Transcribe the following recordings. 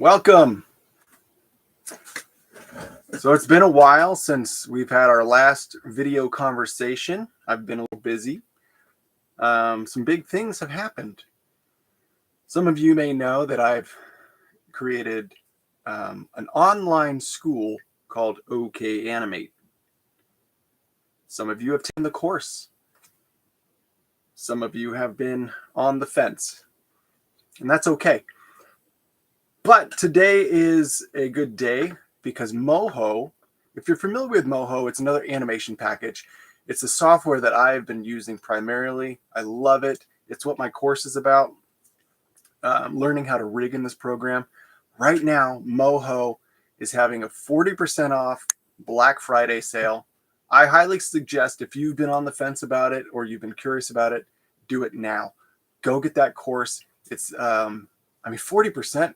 Welcome. So it's been a while since we've had our last video conversation. I've been a little busy. Some big things have happened. Some of you may know that I've created an online school called OK Animate. Some of you have taken the course. Some of you have been on the fence, and that's okay. But today is a good day because Moho, if you're familiar with Moho, it's another animation package. It's a software that I've been using primarily. I love it. It's what my course is about, learning how to rig in this program. Right now, Moho is having a 40% off Black Friday sale. I highly suggest if you've been on the fence about it or you've been curious about it, do it now. Go get that course. It's, 40%.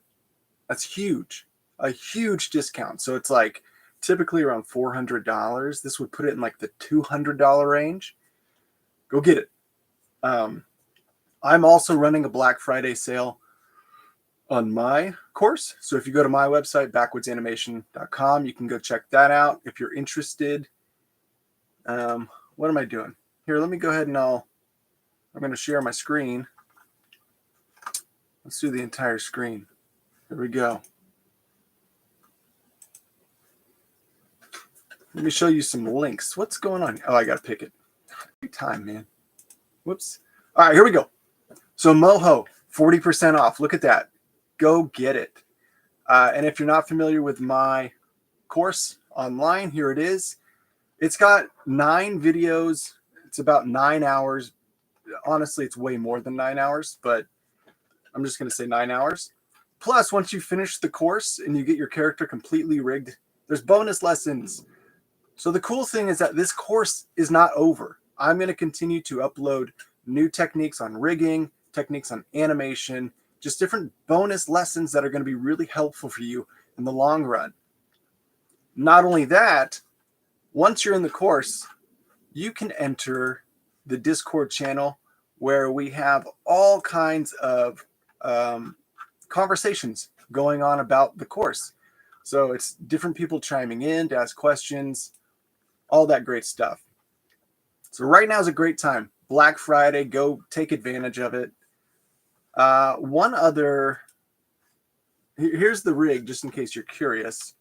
That's huge, a huge discount. So it's like typically around $400. This would put it in like the $200 range. Go get it. I'm also running a Black Friday sale on my course. So if you go to my website, backwoodsanimation.com, you can go check that out if you're interested. What am I doing? Here, let me go ahead and I'm going to share my screen. Let's do the entire screen. Here we go. Let me show you some links. What's going on? Oh, I got to pick it. Every time, man. Whoops. All right, here we go. So Moho, 40% off. Look at that. Go get it. And if you're not familiar with my course online, here it is. It's got 9 videos. It's about 9 hours. Honestly, it's way more than 9 hours, but I'm just going to say 9 hours. Plus, once you finish the course and you get your character completely rigged, there's bonus lessons. So the cool thing is that this course is not over. I'm going to continue to upload new techniques on rigging, techniques on animation, just different bonus lessons that are going to be really helpful for you in the long run. Not only that, once you're in the course, you can enter the Discord channel where we have all kinds of conversations going on about the course. So it's different people chiming in to ask questions, all that great stuff. So right now is a great time. Black Friday, go take advantage of it. Here's the rig, just in case you're curious.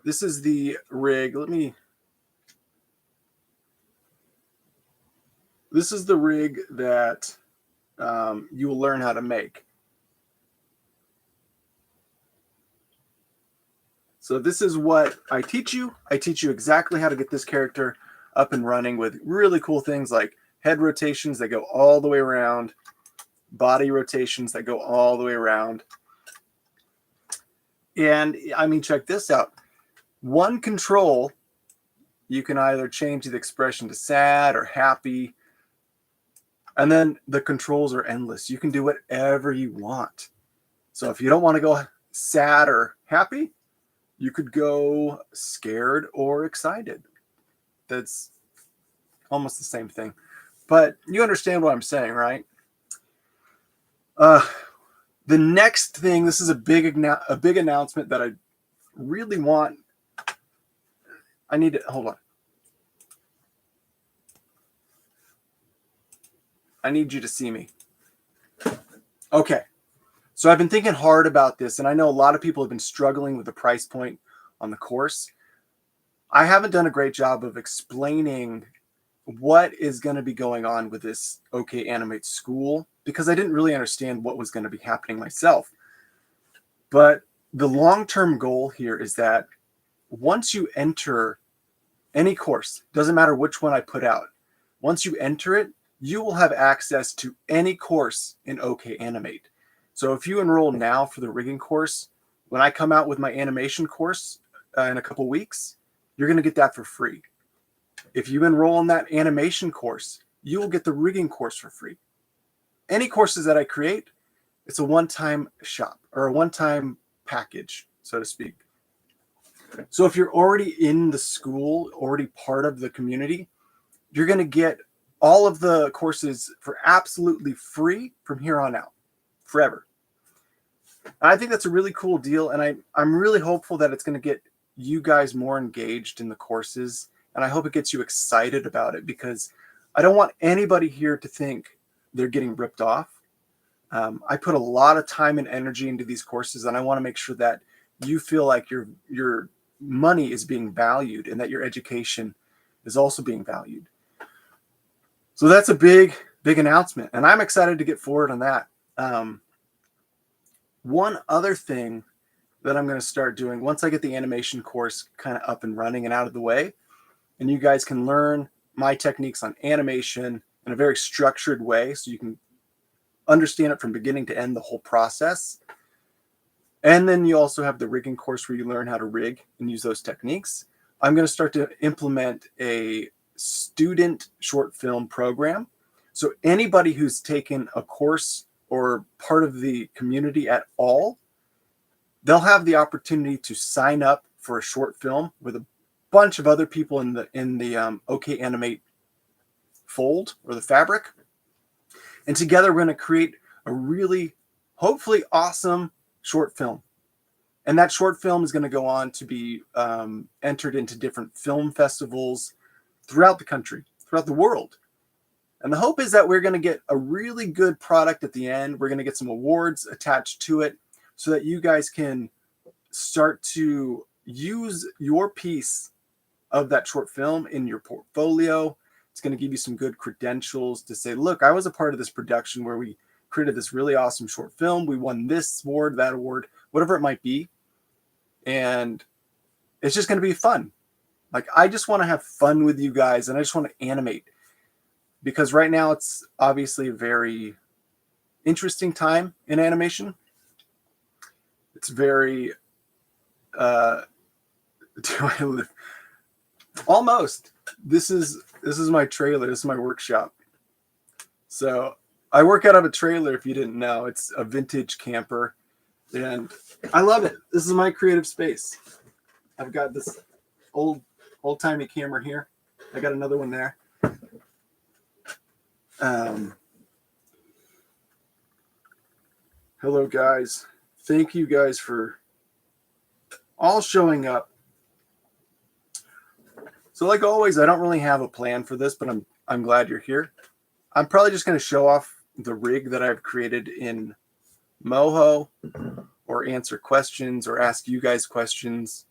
This is the rig. This is the rig that you will learn how to make. So this is what I teach you. I teach you exactly how to get this character up and running with really cool things like head rotations that go all the way around, body rotations that go all the way around. And I mean, check this out. One control, you can either change the expression to sad or happy. And then the controls are endless. You can do whatever you want. So if you don't want to go sad or happy, you could go scared or excited. That's almost the same thing. But you understand what I'm saying, right? The next thing, this is a big announcement that I really want. Hold on. I need you to see me. Okay. So I've been thinking hard about this, and I know a lot of people have been struggling with the price point on the course. I haven't done a great job of explaining what is going to be going on with this OK Animate school because I didn't really understand what was going to be happening myself. But the long-term goal here is that once you enter any course, doesn't matter which one I put out, once you enter it, you will have access to any course in OK Animate. So if you enroll now for the rigging course, when I come out with my animation course in a couple weeks, you're going to get that for free. If you enroll in that animation course, you will get the rigging course for free. Any courses that I create, it's a one-time shop or a one-time package, so to speak. So if you're already in the school, already part of the community, you're going to get all of the courses for absolutely free from here on out, forever. I think that's a really cool deal, and I'm really hopeful that it's going to get you guys more engaged in the courses, and I hope it gets you excited about it, because I don't want anybody here to think they're getting ripped off. I put a lot of time and energy into these courses, and I want to make sure that you feel like your money is being valued and that your education is also being valued. So that's a big announcement, and I'm excited to get forward on that. One other thing that I'm going to start doing once I get the animation course kind of up and running and out of the way, and you guys can learn my techniques on animation in a very structured way so you can understand it from beginning to end, the whole process. And then you also have the rigging course where you learn how to rig and use those techniques. I'm going to start to implement a student short film program. So anybody who's taken a course or part of the community at all, they'll have the opportunity to sign up for a short film with a bunch of other people in the OK Animate fold or the fabric. And together we're going to create a really, hopefully awesome short film. And that short film is going to go on to be entered into different film festivals throughout the country, throughout the world. And the hope is that we're going to get a really good product at the end. We're going to get some awards attached to it so that you guys can start to use your piece of that short film in your portfolio. It's going to give you some good credentials to say, look, I was a part of this production where we created this really awesome short film. We won this award, that award, whatever it might be. And it's just going to be fun. Like, I just want to have fun with you guys, and I just want to animate, because right now it's obviously a very interesting time in animation. It's very almost. This is my trailer. This is my workshop. So I work out of a trailer, if you didn't know. It's a vintage camper, and I love it. This is my creative space. I've got this old-timey camera here. I got another one there. Hello, guys. Thank you guys for all showing up. So like always, I don't really have a plan for this, but I'm glad you're here. I'm probably just going to show off the rig that I've created in Moho, or answer questions or ask you guys questions.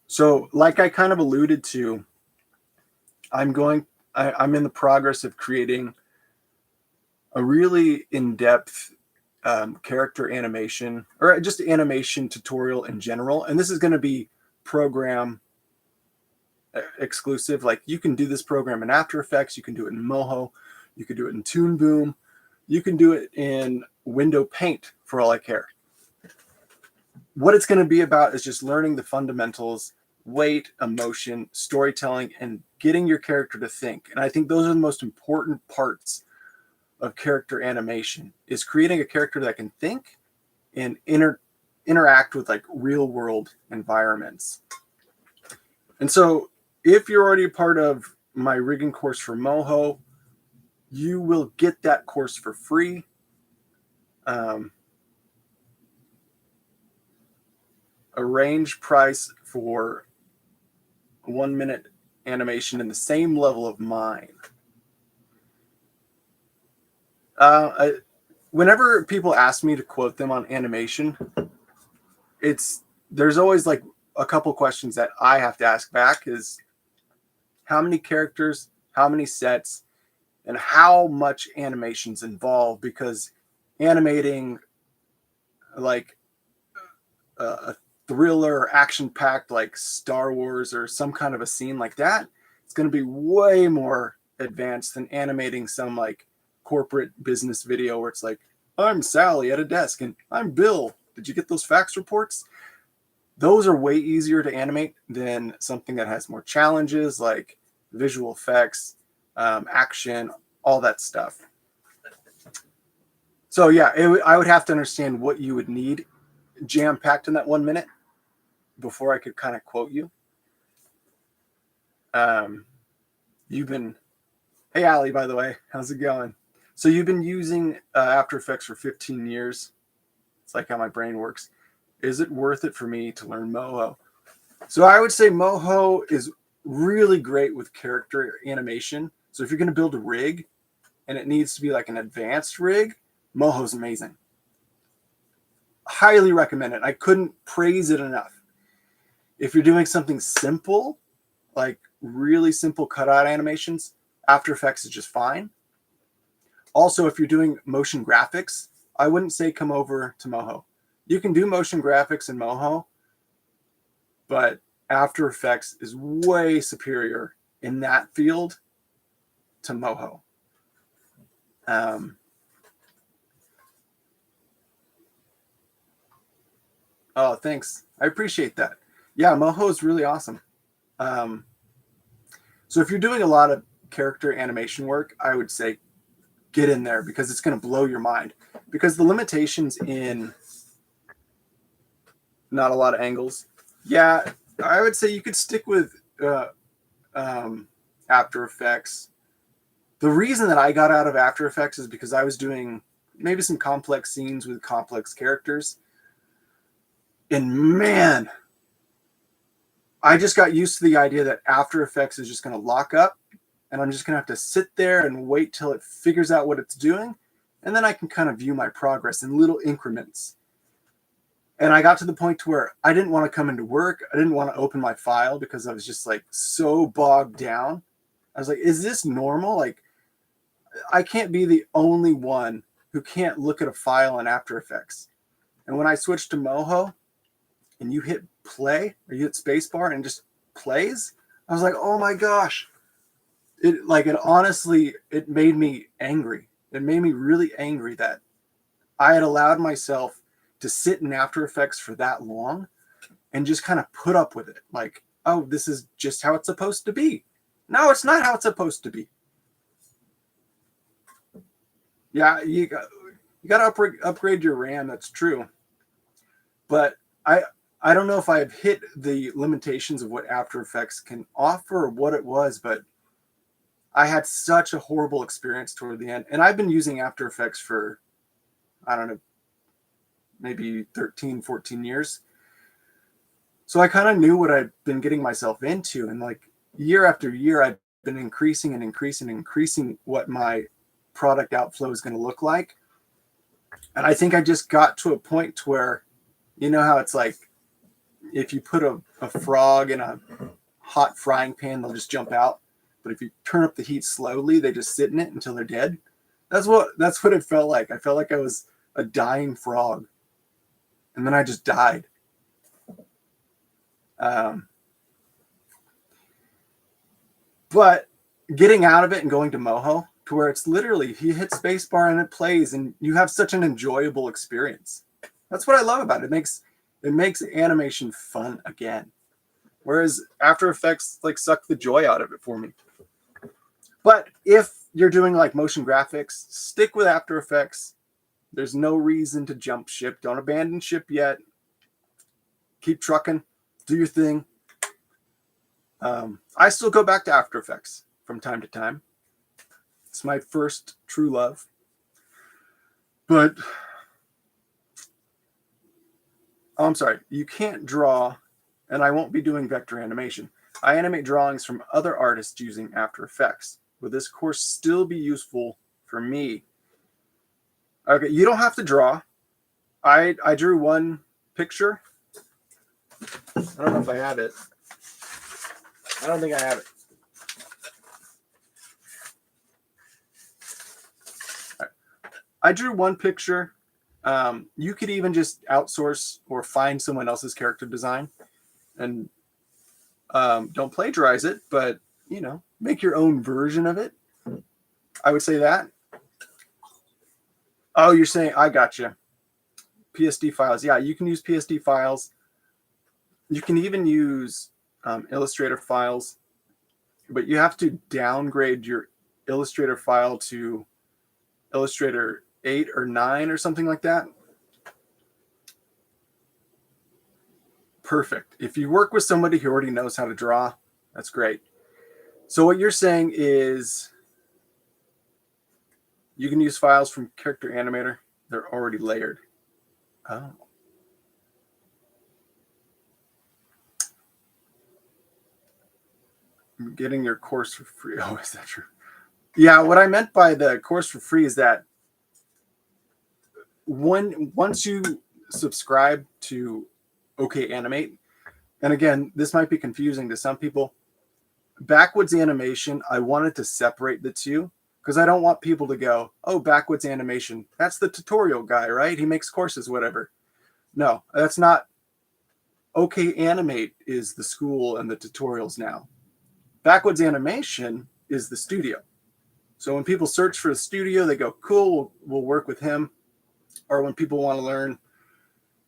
So like I kind of alluded to, I'm in the progress of creating a really in-depth character animation, or just animation tutorial in general. And this is going to be program exclusive. Like, you can do this program in After Effects, you can do it in Moho, you can do it in Toon Boom, you can do it in Window Paint for all I care. What it's going to be about is just learning the fundamentals: weight, emotion, storytelling, and getting your character to think. And I think those are the most important parts of character animation, is creating a character that can think and interact with like real world environments. And so if you're already a part of my rigging course for Moho, you will get that course for free. A range price for 1 minute animation in the same level of mine. Whenever people ask me to quote them on animation, there's always like a couple questions that I have to ask back: is how many characters, how many sets, and how much animation's involved? Because animating like a thriller or action-packed like Star Wars or some kind of a scene like that, it's going to be way more advanced than animating some like corporate business video where it's like, I'm Sally at a desk and I'm Bill. Did you get those fax reports? Those are way easier to animate than something that has more challenges like visual effects, action, all that stuff. So yeah, I would have to understand what you would need jam-packed in that 1 minute before I could kind of quote you. Hey, Allie, by the way, how's it going? So you've been using After Effects for 15 years. It's like how my brain works. Is it worth it for me to learn Moho? So I would say Moho is really great with character animation. So if you're going to build a rig and it needs to be like an advanced rig, Moho's amazing. Highly recommend it. I couldn't praise it enough. If you're doing something simple, like really simple cutout animations, After Effects is just fine. Also, if you're doing motion graphics, I wouldn't say come over to Moho. You can do motion graphics in Moho, but After Effects is way superior in that field to Moho. Oh, thanks. I appreciate that. Yeah, Moho is really awesome. So if you're doing a lot of character animation work, I would say get in there because it's going to blow your mind. Because the limitations in not a lot of angles. Yeah, I would say you could stick with After Effects. The reason that I got out of After Effects is because I was doing maybe some complex scenes with complex characters. And man, I just got used to the idea that After Effects is just going to lock up and I'm just going to have to sit there and wait till it figures out what it's doing. And then I can kind of view my progress in little increments. And I got to the point to where I didn't want to come into work. I didn't want to open my file because I was just like so bogged down. I was like, is this normal? Like, I can't be the only one who can't look at a file in After Effects. And when I switched to Moho and you hit play or you hit spacebar and it just plays, I was like, oh my gosh. It honestly, it made me angry. It made me really angry that I had allowed myself to sit in After Effects for that long and just kind of put up with it. Like, oh, this is just how it's supposed to be. No, it's not how it's supposed to be. Yeah, you got to upgrade your RAM. That's true. But I don't know if I've hit the limitations of what After Effects can offer or what it was, but I had such a horrible experience toward the end. And I've been using After Effects for, I don't know, maybe 13, 14 years. So I kind of knew what I'd been getting myself into. And like year after year, I've been increasing and increasing and increasing what my product outflow is going to look like. And I think I just got to a point to where, you know how it's like, if you put a frog in a hot frying pan, they'll just jump out. But if you turn up the heat slowly, they just sit in it until they're dead. That's what it felt like. I felt like I was a dying frog. And then I just died. But getting out of it and going to Moho, to where it's literally, you hit spacebar and it plays and you have such an enjoyable experience. That's what I love about it. It makes animation fun again. Whereas After Effects like suck the joy out of it for me. But if you're doing like motion graphics, stick with After Effects. There's no reason to jump ship. Don't abandon ship yet. Keep trucking. Do your thing. I still go back to After Effects from time to time. It's my first true love. But I'm sorry, you can't draw, and I won't be doing vector animation. I animate drawings from other artists using After Effects. Will this course still be useful for me? Okay, you don't have to draw. I drew one picture. I don't know if I have it. I don't think I have it. Right. I drew one picture. You could even just outsource or find someone else's character design and don't plagiarize it, but, you know, make your own version of it. I would say that. Oh, you're saying, I gotcha. PSD files. Yeah, you can use PSD files. You can even use Illustrator files, but you have to downgrade your Illustrator file to Illustrator 8 or 9 or something like that. Perfect. If you work with somebody who already knows how to draw, that's great. So what you're saying is You can use files from Character Animator. They're already layered. Oh. I'm getting your course for free. Oh, is that true? Yeah, what I meant by the course for free is that once you subscribe to OK Animate, and again, this might be confusing to some people, Backwoods Animation, I wanted to separate the two because I don't want people to go, oh, Backwoods Animation, that's the tutorial guy, right? He makes courses, whatever. No, that's not. OK Animate is the school and the tutorials now. Backwoods Animation is the studio. So when people search for a studio, they go, cool, we'll work with him. Or when people want to learn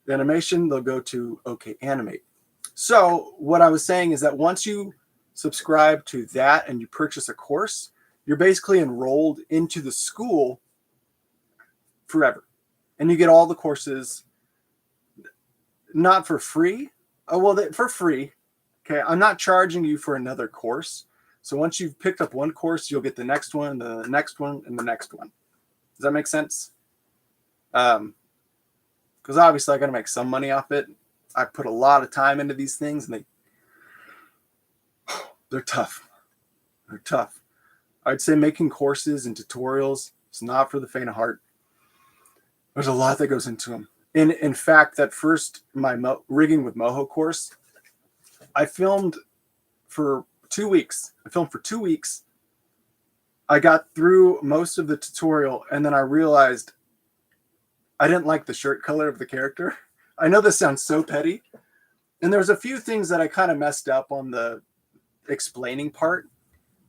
animation, they'll go to OK Animate. So what I was saying is that once you subscribe to that and you purchase a course, you're basically enrolled into the school forever. And you get all the courses, not for free. Oh, well, for free. Okay, I'm not charging you for another course. So once you've picked up one course, you'll get the next one, the next one, and the next one. Does that make sense? Because obviously I got to make some money off it. I put a lot of time into these things, and they're tough. They're tough. I'd say making courses and tutorials is not for the faint of heart. There's a lot that goes into them. In fact, that first my rigging with Moho course, I filmed for 2 weeks. I got through most of the tutorial, and then I realized I didn't like the shirt color of the character. I know this sounds so petty. And there's a few things that I kind of messed up on the explaining part.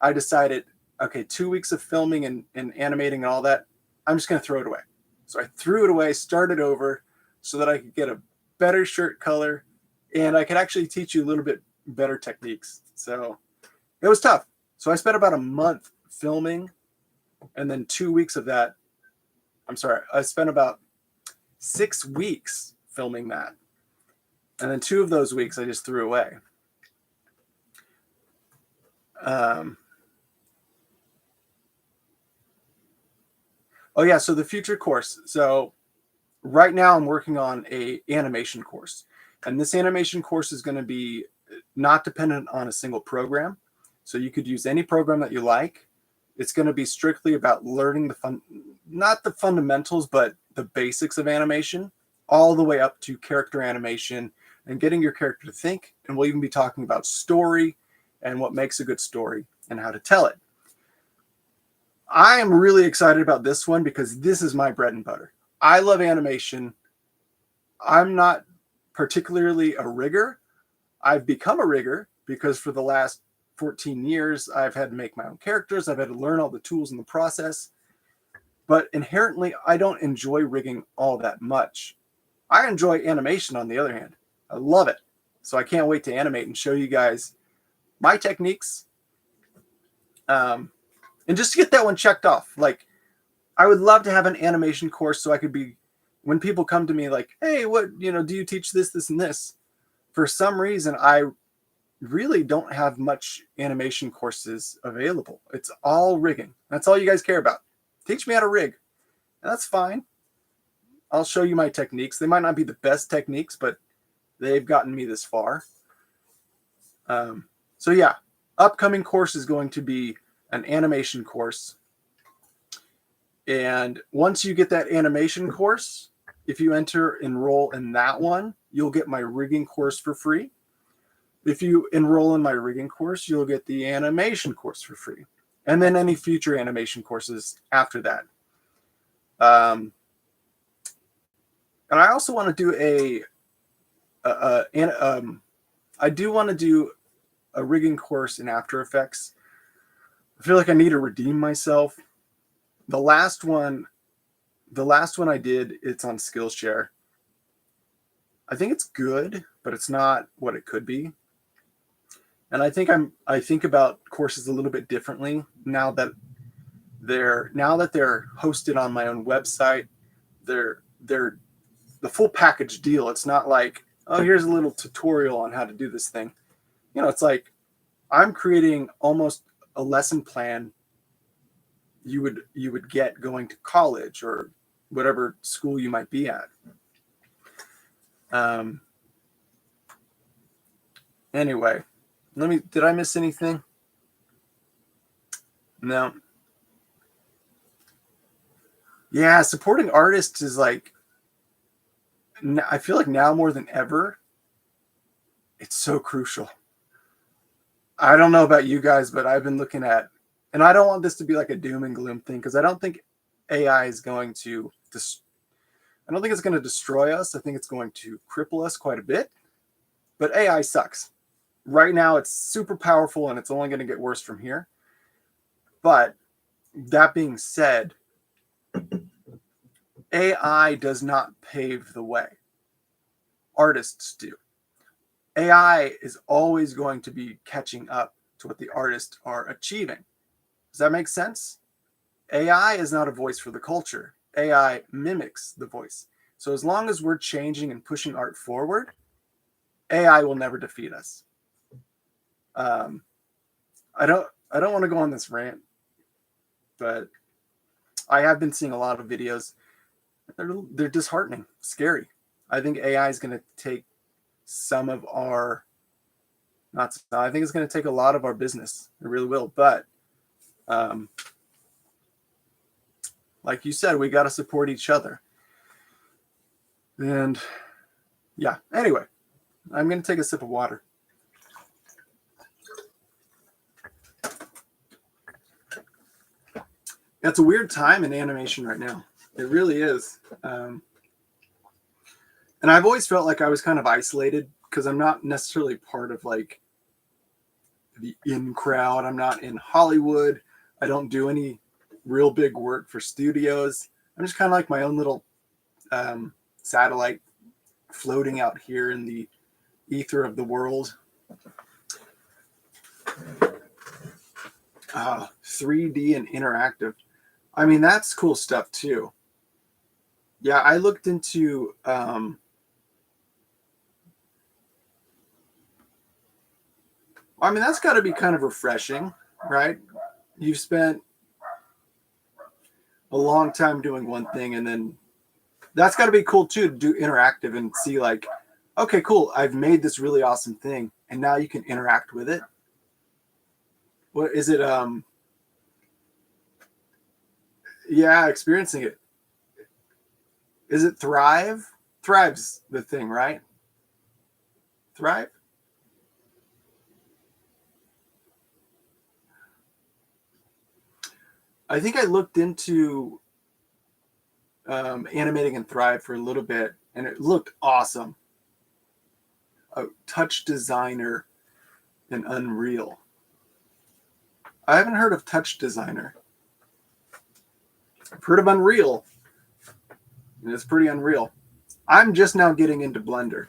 I decided, okay, 2 weeks of filming and animating and all that, I'm just going to throw it away. So I threw it away, started over so that I could get a better shirt color, and I could actually teach you a little bit better techniques. So it was tough. So I spent about a month filming, and then 2 weeks of that. I spent about 6 weeks filming that. And then 2 of those weeks I just threw away. Oh yeah, so the future course. So right now I'm working on a animation course. And this animation course is going to be not dependent on a single program. So you could use any program that you like. It's going to be strictly about learning not the fundamentals, but the basics of animation, all the way up to character animation and getting your character to think. And we'll even be talking about story and what makes a good story and how to tell it. I am really excited about this one because this is my bread and butter. I love animation. I'm not particularly a rigger. I've become a rigger because for the last 14 years, I've had to make my own characters. I've had to learn all the tools in the process. But inherently, I don't enjoy rigging all that much. I enjoy animation, on the other hand. I love it. So I can't wait to animate and show you guys my techniques. And just to get that one checked off, like, I would love to have an animation course so I could be, when people come to me like, hey, what, do you teach this, this, and this? For some reason, I really don't have much animation courses available. It's all rigging. That's all you guys care about. Teach me how to rig. And that's fine. I'll show you my techniques. They might not be the best techniques, but they've gotten me this far. So yeah, upcoming course is going to be an animation course. And once you get that animation course, if you enroll in that one, you'll get my rigging course for free. If you enroll in my rigging course, you'll get the animation course for free. And then any future animation courses after that. And I also want to do I do want to do a rigging course in After Effects. I feel like I need to redeem myself. The last one I did, it's on Skillshare. I think it's good, but it's not what it could be. And I think about courses a little bit differently now that they're hosted on my own website. They're the full package deal. It's not like, oh, here's a little tutorial on how to do this thing. It's like I'm creating almost a lesson plan you would get going to college or whatever school you might be at. Anyway, did I miss anything? No. Yeah, supporting artists is like, I feel like now more than ever, it's so crucial. I don't know about you guys, but I've been looking at, and I don't want this to be like a doom and gloom thing, because I don't think AI is going to, I don't think it's going to destroy us. I think it's going to cripple us quite a bit, but AI sucks. Right now, it's super powerful, and it's only going to get worse from here. But that being said, AI does not pave the way. Artists do. AI is always going to be catching up to what the artists are achieving. Does that make sense? AI is not a voice for the culture. AI mimics the voice. So as long as we're changing and pushing art forward, AI will never defeat us. I don't want to go on this rant, but I have been seeing a lot of videos. They're disheartening, scary. I think AI is going to take some of our, I think it's going to take a lot of our business. It really will. But like you said, we got to support each other. And yeah, anyway, I'm going to take a sip of water. It's a weird time in animation right now. It really is. And I've always felt like I was kind of isolated because I'm not necessarily part of like the in crowd. I'm not in Hollywood. I don't do any real big work for studios. I'm just kind of like my own little satellite floating out here in the ether of the world. 3D and interactive. I mean, that's cool stuff too. Yeah, I looked into I mean, that's got to be kind of refreshing, right? You've spent a long time doing one thing, and then that's got to be cool too, to do interactive and see like, okay, cool, I've made this really awesome thing, and now you can interact with it. What is it? Yeah, experiencing it. Is it Thrive? Thrive's the thing, right? Thrive? I think I looked into animating in Thrive for a little bit, and it looked awesome. A Touch Designer in Unreal. I haven't heard of Touch Designer. I've heard of Unreal, and it's pretty unreal. I'm just now getting into Blender,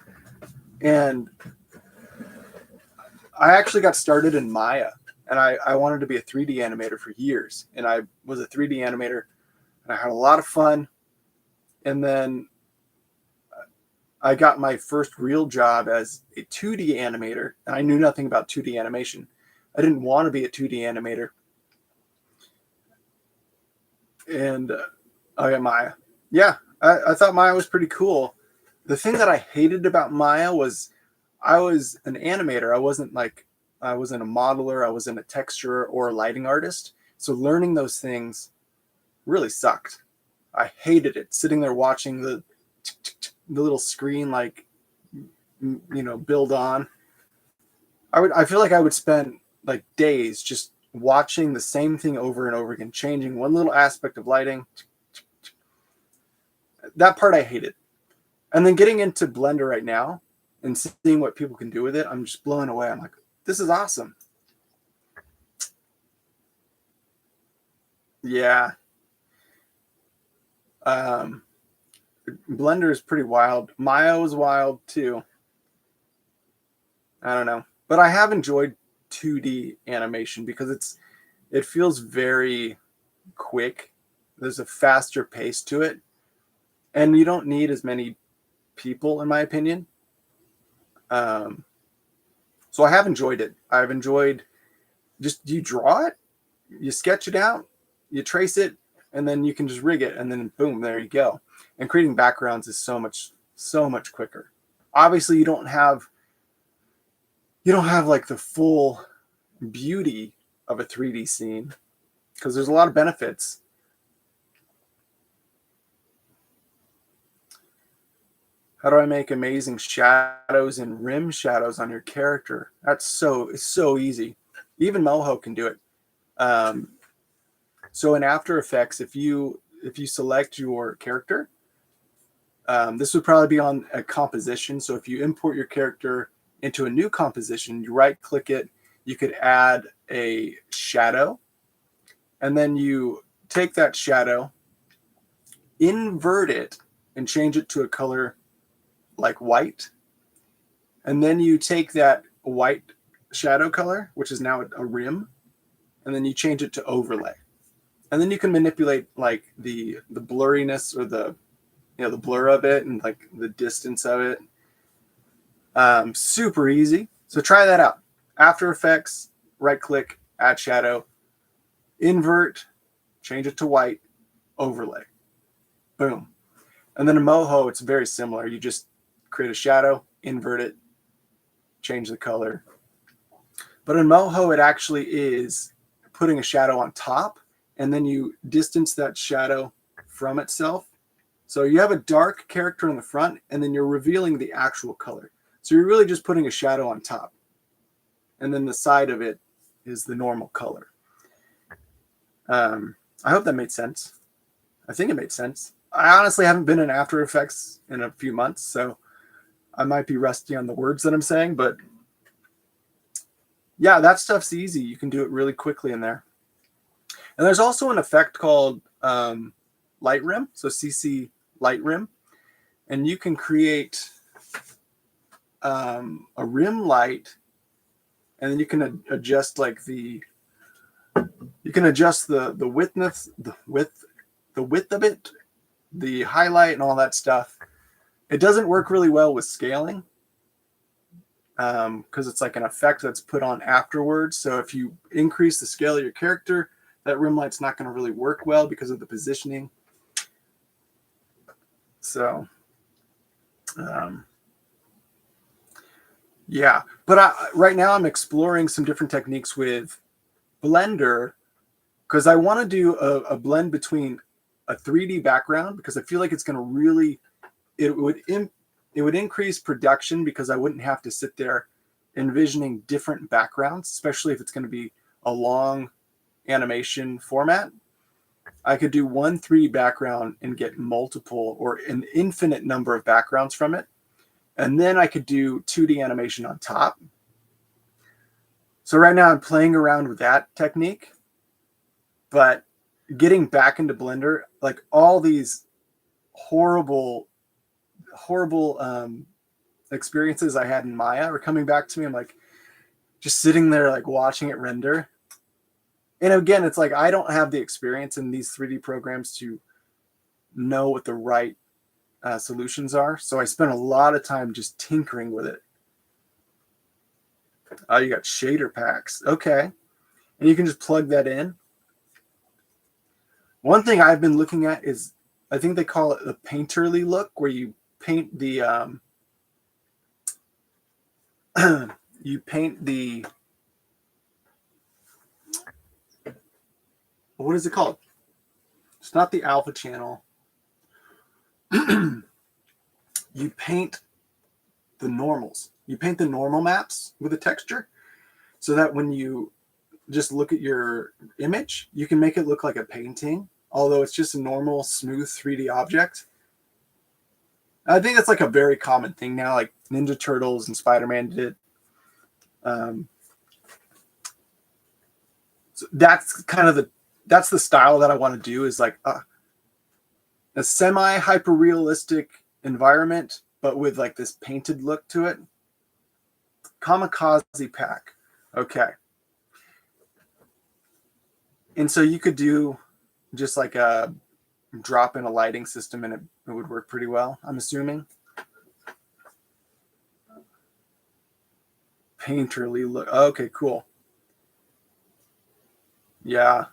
and I actually got started in Maya, and I wanted to be a 3D animator for years, and I was a 3D animator, and I had a lot of fun, and then I got my first real job as a 2D animator, and I knew nothing about 2D animation. I didn't want to be a 2D animator. And I got Maya. Yeah, I thought Maya was pretty cool. The thing that I hated about Maya was I was an animator. I wasn't a modeler. I wasn't a texturer or a lighting artist. So learning those things really sucked. I hated it, sitting there watching the little screen like, build on. I feel like I would spend like days just watching the same thing over and over again, changing one little aspect of lighting. That part I hated. And then getting into Blender right now and seeing what people can do with it, I'm just blown away. I'm like, this is awesome. Yeah. Blender is pretty wild. Maya was wild too. I don't know. But I have enjoyed 2D animation because it feels very quick. There's a faster pace to it. And you don't need as many people, in my opinion. So I have enjoyed it. I've enjoyed do you draw it? You sketch it out? you trace it, and then you can just rig it, and then boom, there you go. And creating backgrounds is so much quicker. Obviously, you don't have like the full beauty of a 3D scene because there's a lot of benefits. How do I make amazing shadows and rim shadows on your character? It's so easy. Even Moho can do it. So in After Effects, if you select your character, this would probably be on a composition. So if you import your character into a new composition, you right click it, you could add a shadow, and then you take that shadow, invert it, and change it to a color like white. And then you take that white shadow color, which is now a rim, and then you change it to overlay. And then you can manipulate like the blurriness or the blur of it and like the distance of it. Super easy. So try that out. After Effects, right click, add shadow, invert, change it to white, overlay. Boom. And then in Moho, it's very similar. You just create a shadow, invert it, change the color. But in Moho, it actually is putting a shadow on top, and then you distance that shadow from itself. So you have a dark character in the front, and then you're revealing the actual color. So you're really just putting a shadow on top. And then the side of it is the normal color. I hope that made sense. I think it made sense. I honestly haven't been in After Effects in a few months, so I might be rusty on the words that I'm saying, but yeah, that stuff's easy. You can do it really quickly in there. And there's also an effect called Light Rim, so CC Light Rim, and you can create a rim light, and then you can adjust like the width of it, the highlight, and all that stuff. It doesn't work really well with scaling because it's like an effect that's put on afterwards. So if you increase the scale of your character, that rim light's not going to really work well because of the positioning. So, yeah. But right now I'm exploring some different techniques with Blender because I want to do a blend between a 3D background because I feel like it's going to really, it would increase production because I wouldn't have to sit there envisioning different backgrounds, especially if it's going to be a long animation format. I could do one 3D background and get multiple or an infinite number of backgrounds from it. And then I could do 2D animation on top. So right now I'm playing around with that technique, but getting back into Blender, like all these horrible experiences I had in Maya are coming back to me. I'm like just sitting there like watching it render. And again, it's like I don't have the experience in these 3D programs to know what the right solutions are. So I spent a lot of time just tinkering with it. Oh, you got shader packs. Okay. And you can just plug that in. One thing I've been looking at is, I think they call it the painterly look, where you paint the what is it called? It's not the alpha channel. You paint the normals. You paint the normal maps with a texture so that when you just look at your image, you can make it look like a painting, although it's just a normal, smooth 3D object. I think that's like a very common thing now, like Ninja Turtles and Spider-Man did it. So that's kind of that's the style that I want to do, is like a semi-hyper realistic environment, but with like this painted look to it. Kamikaze pack. Okay. And so you could do just like a drop in a lighting system and it would work pretty well, I'm assuming. Painterly look. Okay, cool. Yeah.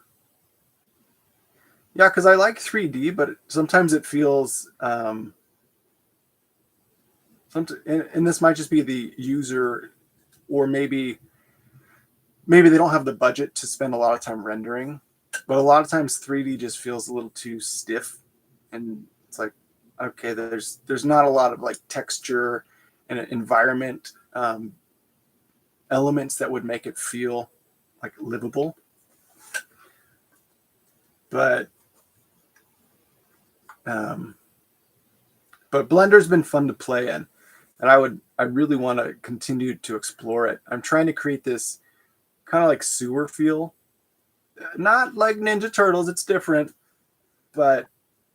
Yeah, because I like 3D, but sometimes it feels, and this might just be the user, or maybe they don't have the budget to spend a lot of time rendering, but a lot of times 3D just feels a little too stiff, and it's like, okay, there's not a lot of like texture and environment elements that would make it feel like livable. But Blender's been fun to play in, and I really want to continue to explore it. I'm trying to create this kind of like sewer feel, not like Ninja Turtles, it's different, but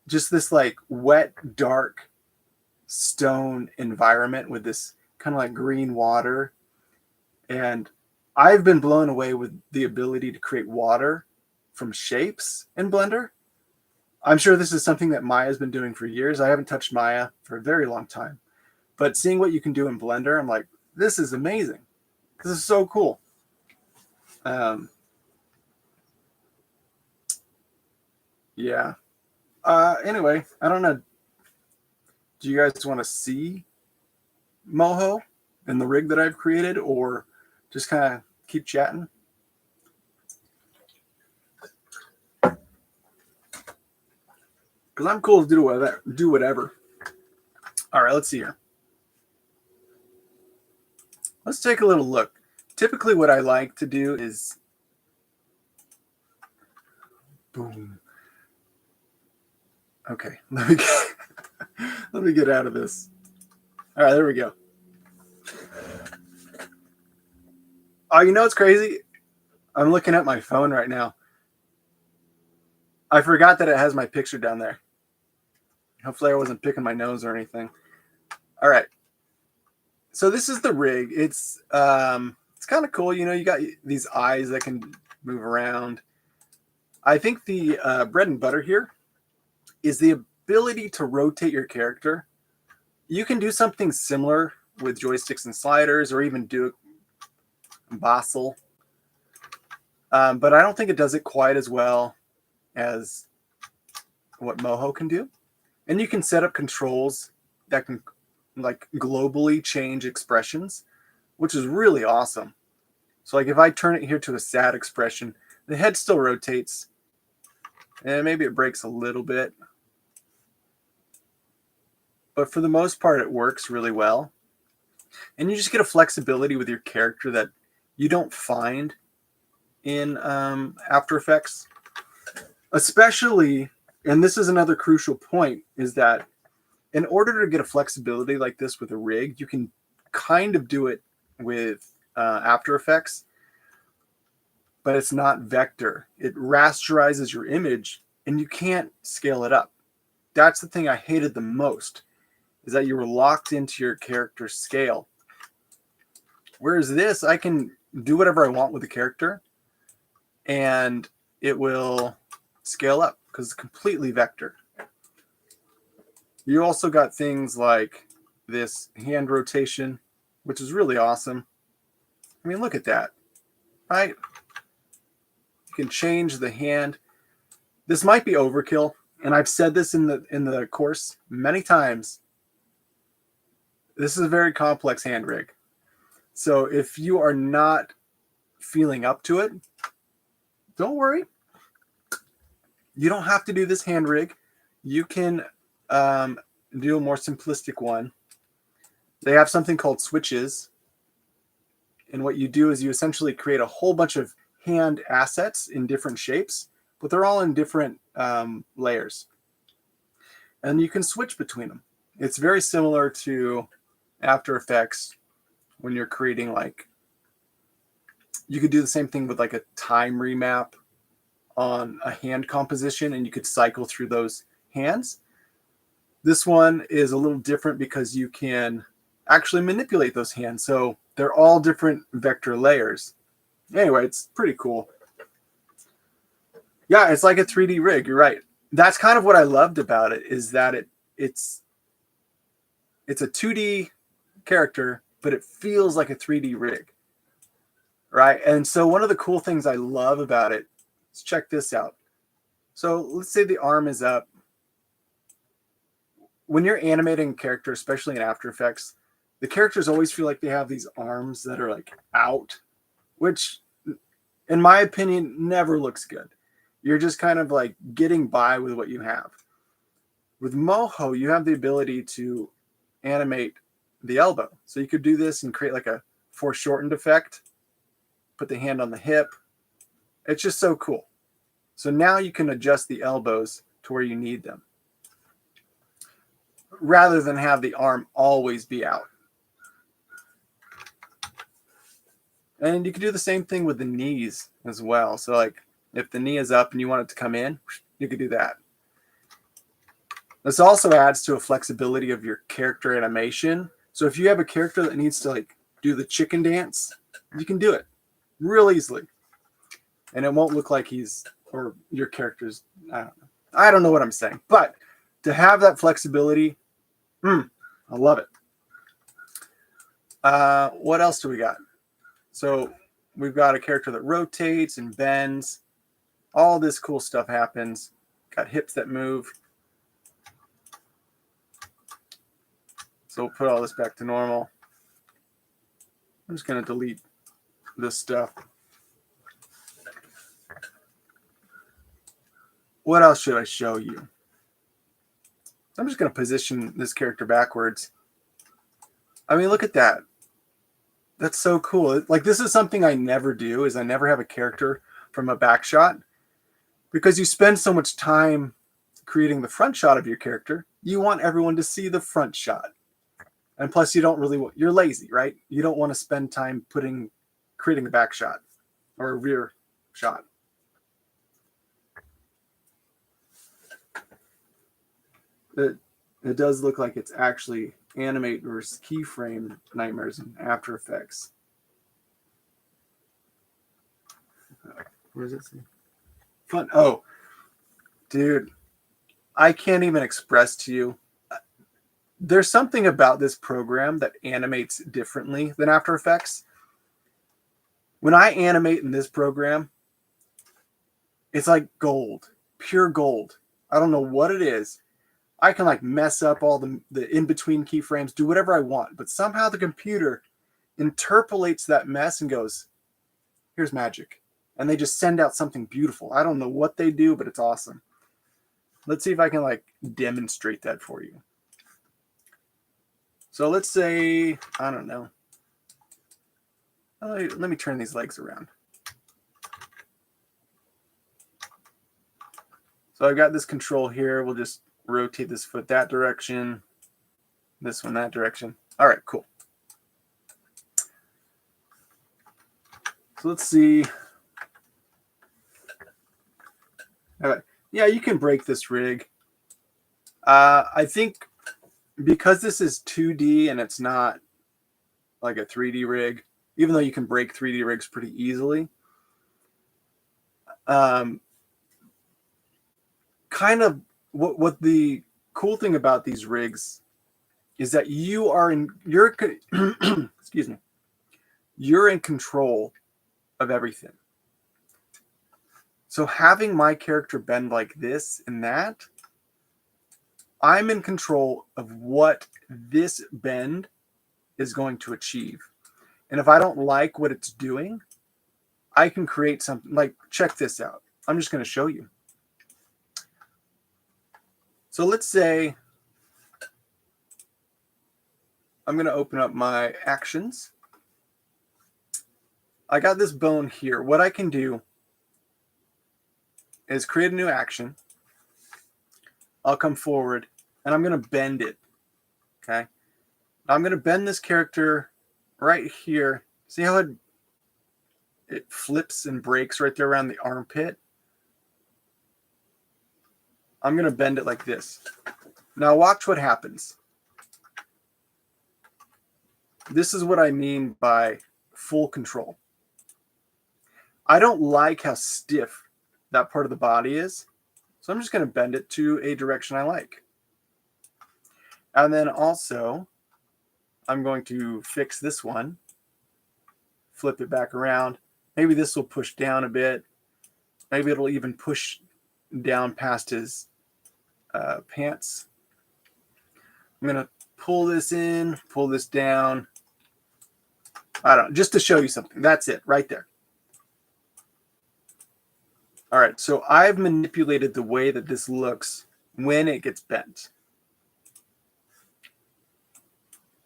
just this like wet, dark stone environment with this kind of like green water. And I've been blown away with the ability to create water from shapes in Blender. I'm sure this is something that Maya's been doing for years. I haven't touched Maya for a very long time. But seeing what you can do in Blender, I'm like, this is amazing. This is so cool. Yeah. Anyway, I don't know. Do you guys want to see Moho and the rig that I've created, or just kind of keep chatting? Because I'm cool to do whatever. All right, let's see here. Let's take a little look. Typically what I like to do is boom. Okay, let me get out of this. All right, there we go. Oh, you know what's crazy? I'm looking at my phone right now. I forgot that it has my picture down there. Hopefully I wasn't picking my nose or anything. All right. So this is the rig. It's kind of cool. You know, you got these eyes that can move around. I think the bread and butter here is the ability to rotate your character. You can do something similar with joysticks and sliders, or even do it Basel. But I don't think it does it quite as well as what Moho can do. And you can set up controls that can like globally change expressions, which is really awesome. So like if I turn it here to a sad expression, the head still rotates, and maybe it breaks a little bit. But for the most part, it works really well. And you just get a flexibility with your character that you don't find in After Effects. Especially, and this is another crucial point, is that in order to get a flexibility like this with a rig, you can kind of do it with After Effects, but it's not vector. It rasterizes your image, and you can't scale it up. That's the thing I hated the most, is that you were locked into your character's scale. Whereas this, I can do whatever I want with the character, and it will scale up because it's completely vector. You also got things like this hand rotation, which is really awesome. I mean, look at that, right? You can change the hand. This might be overkill, and I've said this in the course many times. This is a very complex hand rig. So if you are not feeling up to it, don't worry. You don't have to do this hand rig. You can do a more simplistic one. They have something called switches. And what you do is you essentially create a whole bunch of hand assets in different shapes, but they're all in different layers. And you can switch between them. It's very similar to After Effects when you're creating, like, you could do the same thing with like a time remap on a hand composition, and you could cycle through those hands. This one is a little different because you can actually manipulate those hands. So they're all different vector layers. Anyway, it's pretty cool. Yeah, it's like a 3D rig. You're right. That's kind of what I loved about it, is that it's a 2D character, but it feels like a 3D rig. Right? And so one of the cool things I love about it, let's check this out. So let's say the arm is up. When you're animating a character, especially in After Effects, the characters always feel like they have these arms that are like out, which in my opinion never looks good. You're just kind of like getting by with what you have. With Moho, you have the ability to animate the elbow. So you could do this and create like a foreshortened effect, put the hand on the hip. It's just so cool. So now you can adjust the elbows to where you need them, rather than have the arm always be out. And you can do the same thing with the knees as well. So like if the knee is up and you want it to come in, you could do that. This also adds to a flexibility of your character animation. So if you have a character that needs to like do the chicken dance, you can do it real easily. And it won't look like he's, or your character's, I don't know what I'm saying. But to have that flexibility, I love it. What else do we got? So we've got a character that rotates and bends. All this cool stuff happens. Got hips that move. So we'll put all this back to normal. I'm just going to delete this stuff. What else should I show you? I'm just going to position this character backwards. I mean, look at that. That's so cool. Like, this is something I never do, is I never have a character from a back shot, because you spend so much time creating the front shot of your character. You want everyone to see the front shot. And plus, you don't really, you're lazy, right? You don't want to spend time creating a back shot or a rear shot. It does look like it's actually animate versus keyframe nightmares in After Effects. Where does it say? Fun. Oh, dude, I can't even express to you. There's something about this program that animates differently than After Effects. When I animate in this program, it's like gold, pure gold. I don't know what it is. I can like mess up all the in-between keyframes, do whatever I want, but somehow the computer interpolates that mess and goes, here's magic. And they just send out something beautiful. I don't know what they do, but it's awesome. Let's see if I can like demonstrate that for you. So let's say, I don't know. Let me turn these legs around. So I've got this control here. We'll just rotate this foot that direction, this one that direction. All right, cool. So let's see. All right. Yeah, you can break this rig. I think because this is 2D and it's not like a 3D rig, even though you can break 3D rigs pretty easily, kind of what the cool thing about these rigs is that you're excuse me, you're in control of everything. So having my character bend like this and that, I'm in control of what this bend is going to achieve. And if I don't like what it's doing, I can create something like, check this out. I'm just going to show you. So let's say I'm going to open up my actions. I got this bone here. What I can do is create a new action. I'll come forward and I'm going to bend it. Okay. Now I'm going to bend this character right here. See how it flips and breaks right there around the armpit? I'm going to bend it like this. Now watch what happens. This is what I mean by full control. I don't like how stiff that part of the body is, so I'm just going to bend it to a direction I like. And then also, I'm going to fix this one, flip it back around. Maybe this will push down a bit. Maybe it'll even push down past his pants. I'm going to pull this in, pull this down. I don't know, just to show you something. That's it right there. All right, so I've manipulated the way that this looks when it gets bent.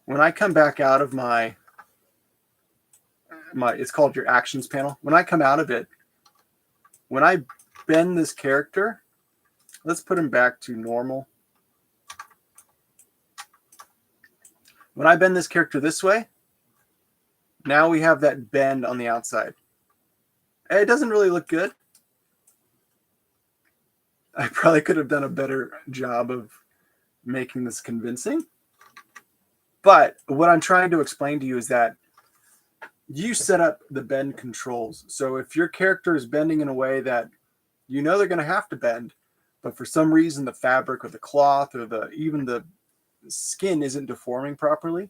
When I come back out of my it's called your actions panel. When I come out of it, when I bend this character, let's put him back to normal. When I bend this character this way, now we have that bend on the outside. It doesn't really look good. I probably could have done a better job of making this convincing. But what I'm trying to explain to you is that you set up the bend controls. So if your character is bending in a way that you know they're going to have to bend, but for some reason the fabric or the cloth or even the skin isn't deforming properly,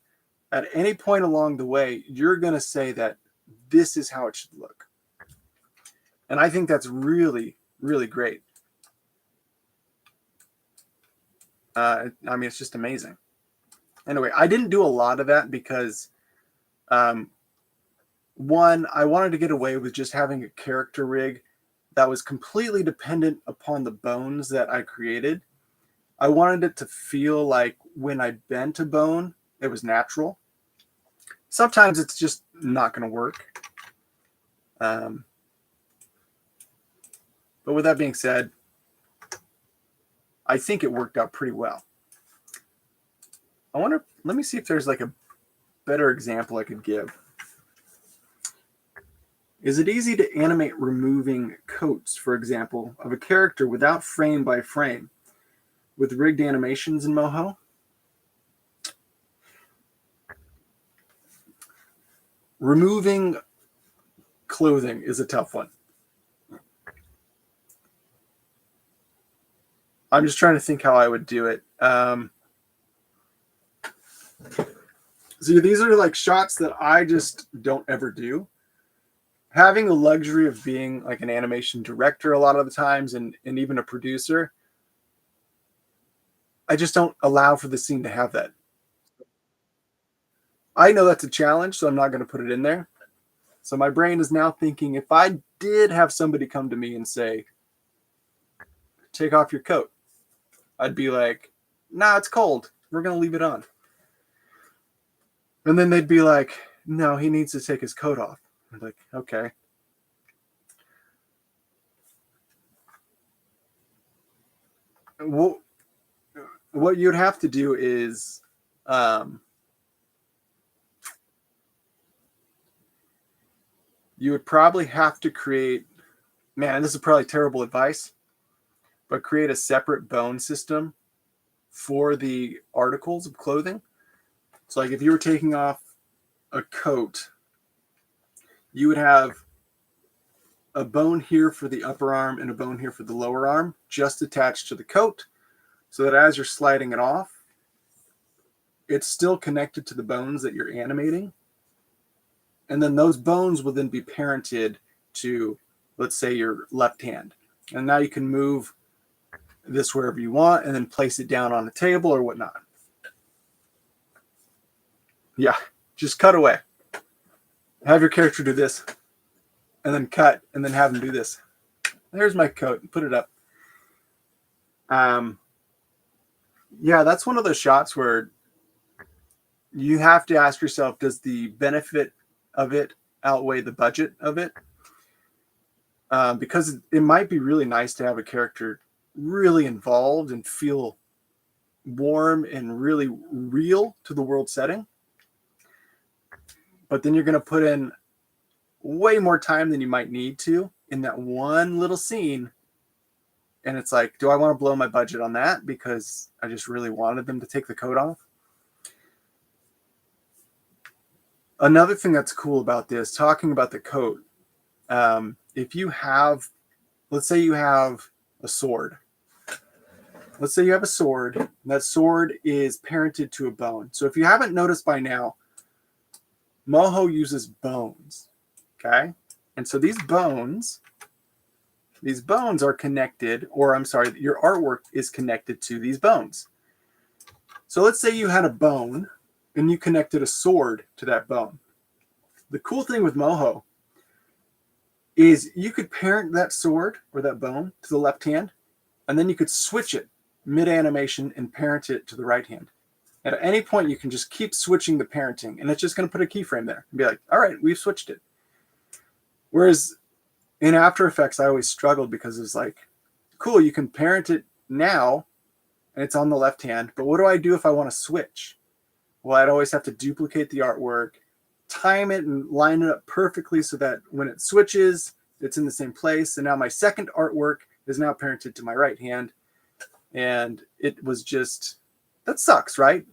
at any point along the way, you're going to say that this is how it should look. And I think that's really, really great. I mean, it's just amazing. Anyway, I didn't do a lot of that because one, I wanted to get away with just having a character rig that was completely dependent upon the bones that I created. I wanted it to feel like when I bent a bone, it was natural. Sometimes it's just not going to work. But with that being said, I think it worked out pretty well. Let me see if there's like a better example I could give. Is it easy to animate removing coats, for example, of a character without frame by frame with rigged animations in Moho? Removing clothing is a tough one. I'm just trying to think how I would do it. So these are like shots that I just don't ever do. Having the luxury of being like an animation director a lot of the times and even a producer, I just don't allow for the scene to have that. I know that's a challenge, so I'm not going to put it in there. So my brain is now thinking, if I did have somebody come to me and say, take off your coat, I'd be like, nah, it's cold. We're going to leave it on. And then they'd be like, no, he needs to take his coat off. I'm like, okay. What you'd have to do is you would probably have to create, man, this is probably terrible advice, but create a separate bone system for the articles of clothing. So like if you were taking off a coat, you would have a bone here for the upper arm and a bone here for the lower arm, just attached to the coat, so that as you're sliding it off, it's still connected to the bones that you're animating. And then those bones will then be parented to, let's say, your left hand. And now you can move this wherever you want and then place it down on a table or whatnot. Yeah, just cut away. Have your character do this and then cut and then have him do this. There's my coat. Put it up. Yeah, that's one of those shots where you have to ask yourself, does the benefit of it outweigh the budget of it? Because it might be really nice to have a character really involved and feel warm and really real to the world setting. But then you're going to put in way more time than you might need to in that one little scene. And it's like, do I want to blow my budget on that because I just really wanted them to take the coat off? Another thing that's cool about this, talking about the coat, if you have, let's say you have a sword. Let's say you have a sword, and that sword is parented to a bone. So if you haven't noticed by now, Moho uses bones, okay? And so these bones these bones are connected, or I'm sorry, your artwork is connected to these bones. So let's say you had a bone and you connected a sword to that bone. The cool thing with Moho is you could parent that sword or that bone to the left hand, and then you could switch it mid-animation and parent it to the right hand. At any point, you can just keep switching the parenting, and it's just going to put a keyframe there and be like, all right, we've switched it. Whereas in After Effects, I always struggled because it's like, cool, you can parent it now, and it's on the left hand, but what do I do if I want to switch? Well, I'd always have to duplicate the artwork, time it, and line it up perfectly so that when it switches, it's in the same place. And now my second artwork is now parented to my right hand. And it was just, that sucks, right?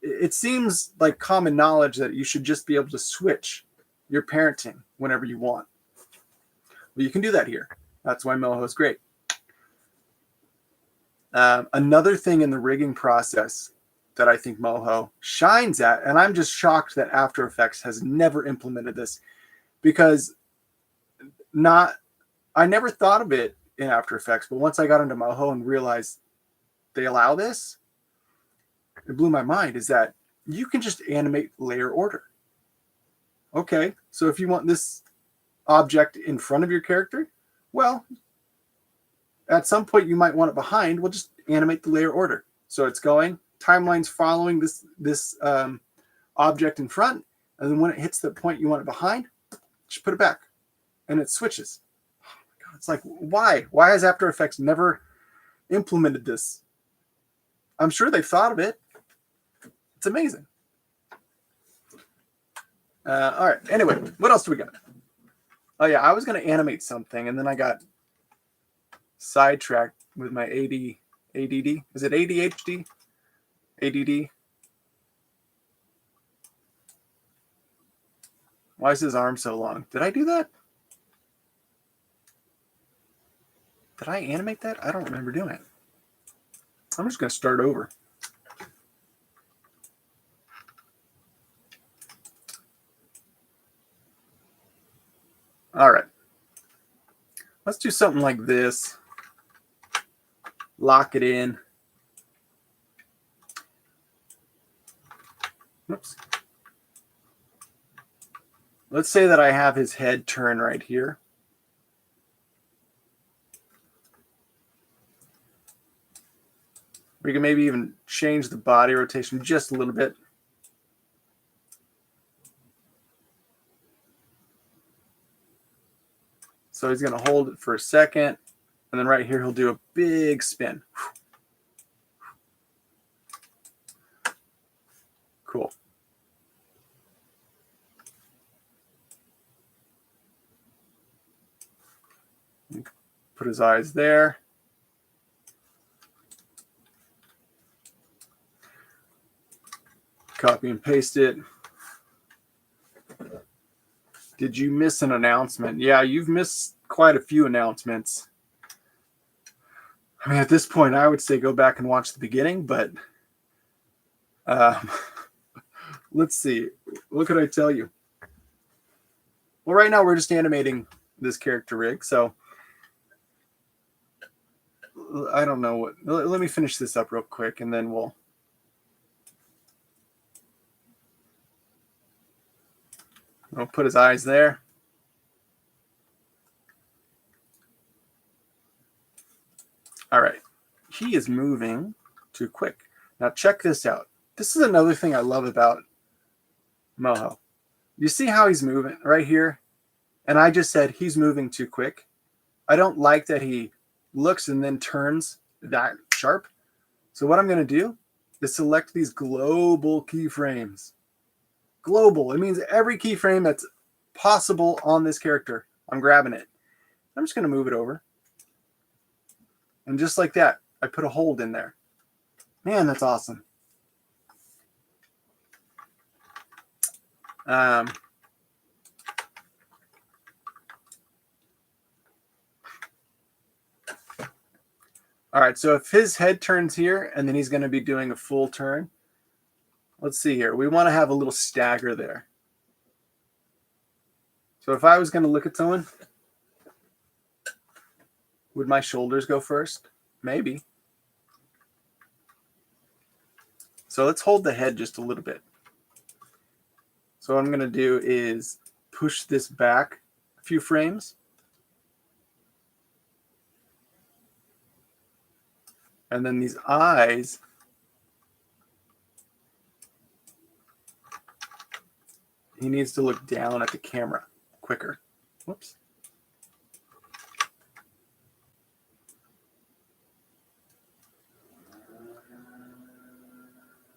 It seems like common knowledge that you should just be able to switch your parenting whenever you want. Well, you can do that here. That's why Moho is great. Another thing in the rigging process that I think Moho shines at, and I'm just shocked that After Effects has never implemented this, because I never thought of it in After Effects, but once I got into Moho and realized they allow this, it blew my mind, is that you can just animate layer order. Okay, so if you want this object in front of your character, well, at some point you might want it behind. We'll just animate the layer order. So it's going, timeline's following this object in front, and then when it hits the point you want it behind, just put it back, and it switches. Oh my God, it's like, why? Why has After Effects never implemented this? I'm sure they've thought of it. It's amazing. All right. Anyway, what else do we got? Oh yeah, I was going to animate something, and then I got sidetracked with my ADD. Is it ADHD? ADD? Why is his arm so long? Did I do that? Did I animate that? I don't remember doing it. I'm just going to start over. All right. Let's do something like this. Lock it in. Oops. Let's say that I have his head turn right here. We can maybe even change the body rotation just a little bit. So he's going to hold it for a second, and then right here he'll do a big spin. Cool. Put his eyes there. Copy and paste it. Did you miss an announcement? Yeah, you've missed quite a few announcements. I mean, at this point, I would say go back and watch the beginning, but let's see. What could I tell you? Well, right now we're just animating this character rig, so I don't know what. Let me finish this up real quick, and then we'll. I'll put his eyes there. All right. He is moving too quick. Now check this out. This is another thing I love about Moho. You see how he's moving right here? And I just said he's moving too quick. I don't like that he looks and then turns that sharp. So what I'm going to do is select these global keyframes. Global. It means every keyframe that's possible on this character, I'm grabbing it. I'm just going to move it over. And just like that, I put a hold in there. Man, that's awesome. All right, so if his head turns here and then he's going to be doing a full turn, let's see here. We want to have a little stagger there. So if I was going to look at someone, Would my shoulders go first? Maybe. So let's hold the head just a little bit. So what I'm going to do is push this back a few frames. And then these eyes, he needs to look down at the camera quicker. Whoops.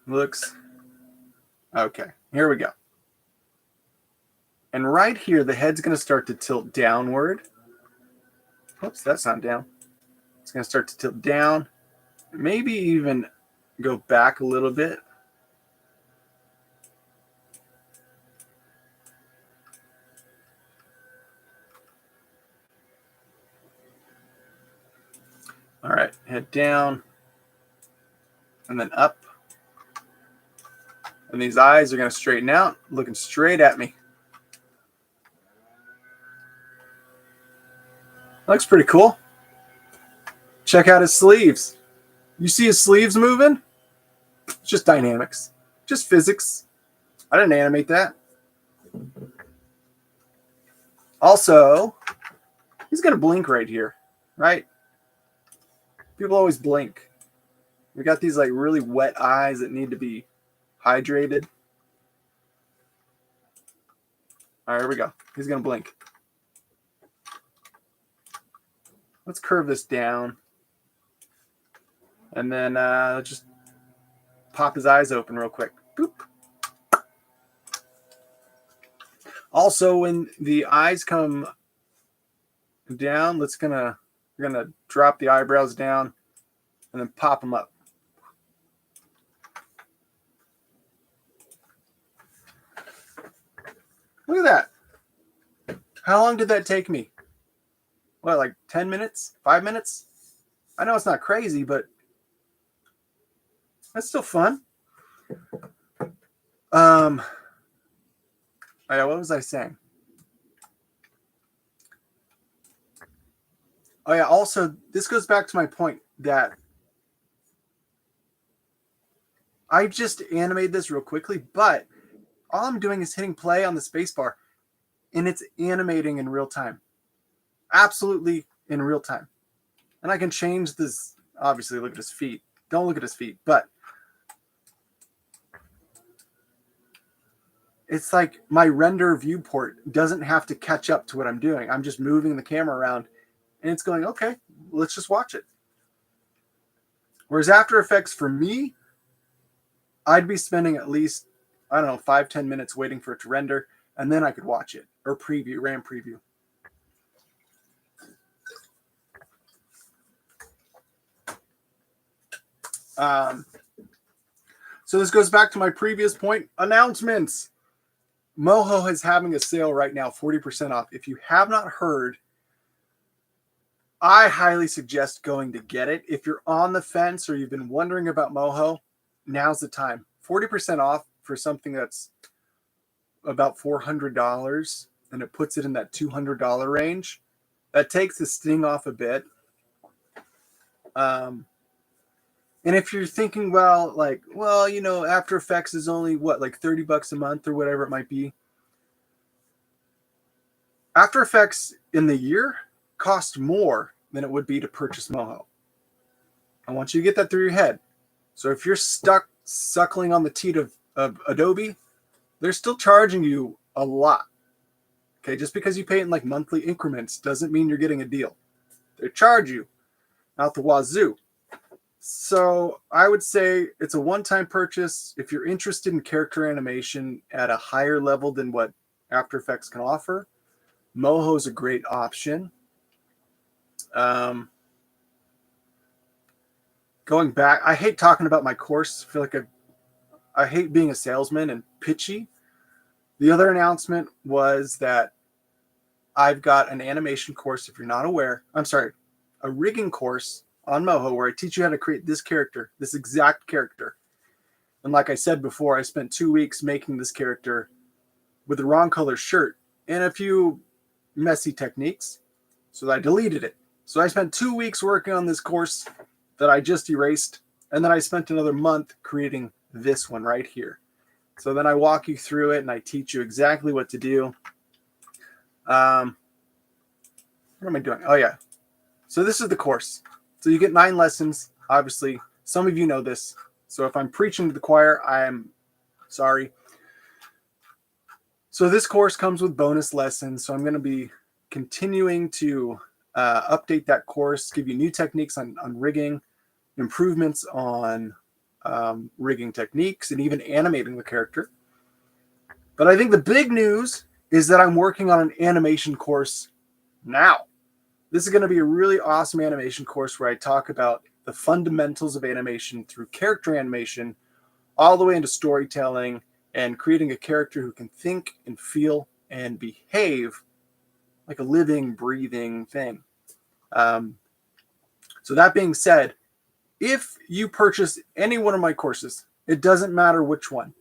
Looks okay. Here we go. And right here, the head's going to start to tilt downward. Oops, that's not down. It's going to start to tilt down. Maybe even go back a little bit. All right, head down and then up. And these eyes are going to straighten out, looking straight at me. Looks pretty cool. Check out his sleeves. You see his sleeves moving? It's just dynamics, just physics. I didn't animate that. Also, he's going to blink right here, right? People always blink. We got these like really wet eyes that need to be hydrated. All right, here we go. He's going to blink. Let's curve this down. And then just pop his eyes open real quick. Boop. Also, when the eyes come down, we're gonna drop the eyebrows down and then pop them up. Look at that. How long did that take me? What, like 10 minutes? 5 minutes? I know it's not crazy, but that's still fun. Oh yeah, what was I saying? Oh yeah, also, this goes back to my point that I just animated this real quickly, but all I'm doing is hitting play on the spacebar, and it's animating in real time. Absolutely in real time. And I can change this. Obviously, look at his feet. Don't look at his feet, but it's like my render viewport doesn't have to catch up to what I'm doing. I'm just moving the camera around, and it's going, okay, let's just watch it. Whereas After Effects, for me, I'd be spending at least, I don't know, 5-10 minutes waiting for it to render, and then I could watch it, or preview, RAM preview. So this goes back to my previous point, announcements. Moho is having a sale right now, 40% off. If you have not heard, I highly suggest going to get it. If you're on the fence or you've been wondering about Moho, now's the time. 40% off for something that's about $400, and it puts it in that $200 range. That takes the sting off a bit. And if you're thinking, well, you know, After Effects is only what, like $30 a month or whatever it might be. After Effects in the year cost more than it would be to purchase Moho. I want you to get that through your head. So if you're stuck suckling on the teat of Adobe, they're still charging you a lot. Okay, just because you pay it in like monthly increments doesn't mean you're getting a deal. They charge you out the wazoo. So I would say it's a one-time purchase. If you're interested in character animation at a higher level than what After Effects can offer, Moho is a great option. Going back, I hate talking about my course. I feel like I hate being a salesman and pitchy. The other announcement was that I've got an animation course, if you're not aware. I'm sorry, a rigging course on Moho where I teach you how to create this character, this exact character. And like I said before, I spent 2 weeks making this character with the wrong color shirt and a few messy techniques. So I deleted it. So I spent 2 weeks working on this course that I just erased, and then I spent another month creating this one right here. So then I walk you through it and I teach you exactly what to do. What am I doing? Oh yeah. So this is the course. So you get 9 lessons. Obviously, some of you know this. So if I'm preaching to the choir, I am sorry. So this course comes with bonus lessons. So I'm going to be continuing to update that course, give you new techniques on rigging, improvements on rigging techniques, and even animating the character. But I think the big news is that I'm working on an animation course now. This is going to be a really awesome animation course where I talk about the fundamentals of animation through character animation, all the way into storytelling and creating a character who can think and feel and behave like a living, breathing thing. So that being said, if you purchase any one of my courses, it doesn't matter which one,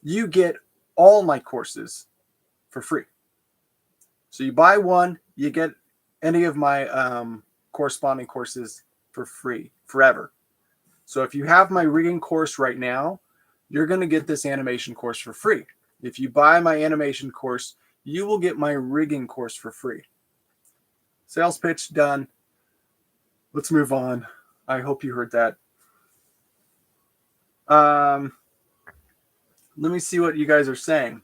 you get all my courses for free. So you buy one, you get any of my corresponding courses for free forever. So if you have my rigging course right now, you're going to get this animation course for free. If you buy my animation course, you will get my rigging course for free. Sales pitch done. Let's move on. I hope you heard that. Let me see what you guys are saying.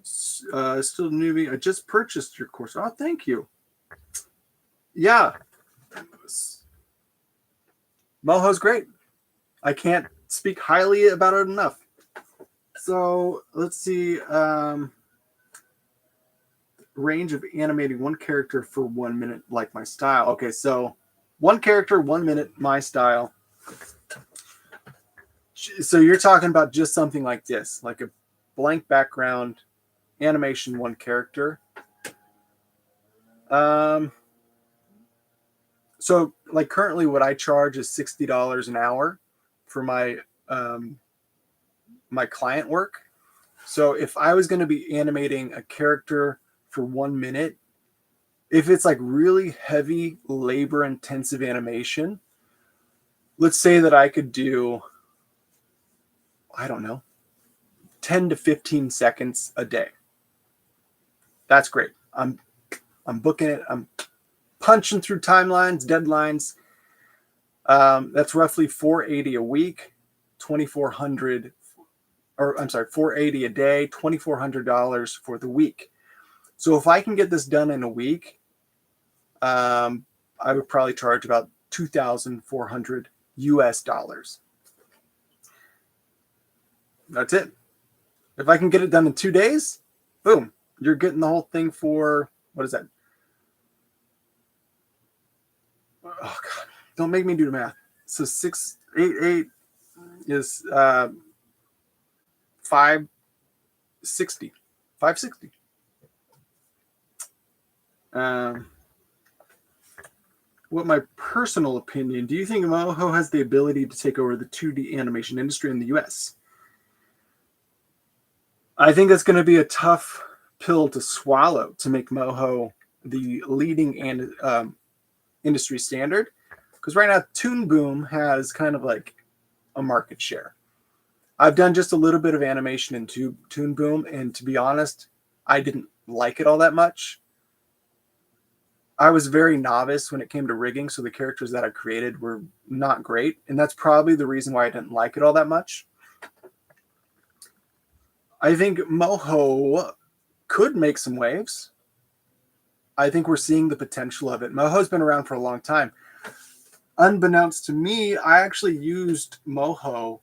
Still newbie. I just purchased your course. Oh, thank you. Yeah. Moho's great. I can't speak highly about it enough. So let's see. Range of animating one character for 1 minute, like my style. Okay, so one character, 1 minute, my style. So you're talking about just something like this, like a blank background, animation, one character. So like currently what I charge is $60 an hour for my my client work. So if I was going to be animating a character for 1 minute, if it's like really heavy labor intensive animation, let's say that I could do, I don't know, 10 to 15 seconds a day. That's great. I'm booking it. I'm punching through timelines, deadlines. That's roughly $480 a week, $2,400, or I'm sorry, $480 a day, $2,400 for the week. So if I can get this done in a week, I would probably charge about $2,400 US dollars. That's it. If I can get it done in 2 days, boom, you're getting the whole thing for, what is that? Oh God, don't make me do the math. So 688 is 560. 560. What my personal opinion, do you think Moho has the ability to take over the 2D animation industry in the US? I think that's going to be a tough pill to swallow to make Moho the leading industry standard. Because right now, Toon Boom has kind of like a market share. I've done just a little bit of animation in Toon Boom, and to be honest, I didn't like it all that much. I was very novice when it came to rigging, so the characters that I created were not great, and that's probably the reason why I didn't like it all that much. I think Moho could make some waves. I think we're seeing the potential of it. Moho's been around for a long time. Unbeknownst to me, I actually used Moho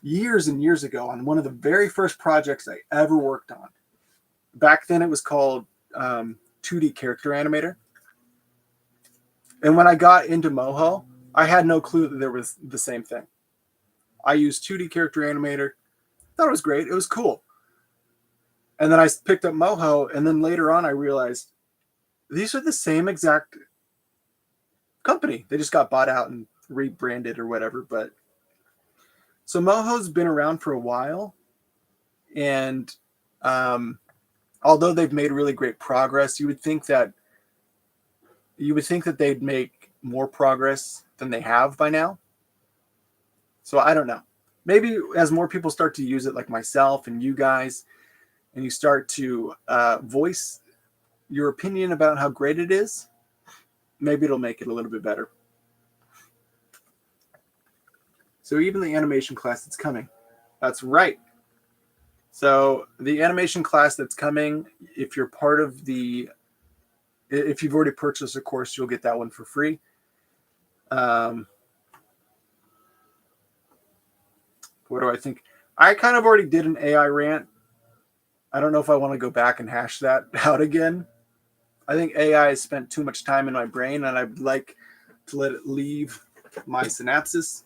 years and years ago on one of the very first projects I ever worked on. Back then it was called 2D Character Animator. And when I got into Moho, I had no clue that there was the same thing. I used 2D Character Animator. Thought it was great. It was cool. And then I picked up Moho, and then later on I realized these are the same exact company. They just got bought out and rebranded or whatever. But so Moho's been around for a while, and although they've made really great progress, you would think that you would think that they'd make more progress than they have by now. So I don't know. Maybe as more people start to use it, like myself and you guys, and you start to voice your opinion about how great it is, maybe it'll make it a little bit better. So even the animation class that's coming, that's right. So the animation class that's coming, if you're part of if you've already purchased a course, you'll get that one for free. What do I think? I kind of already did an AI rant. I don't know if I want to go back and hash that out again. I think AI has spent too much time in my brain, and I'd like to let it leave my synapses.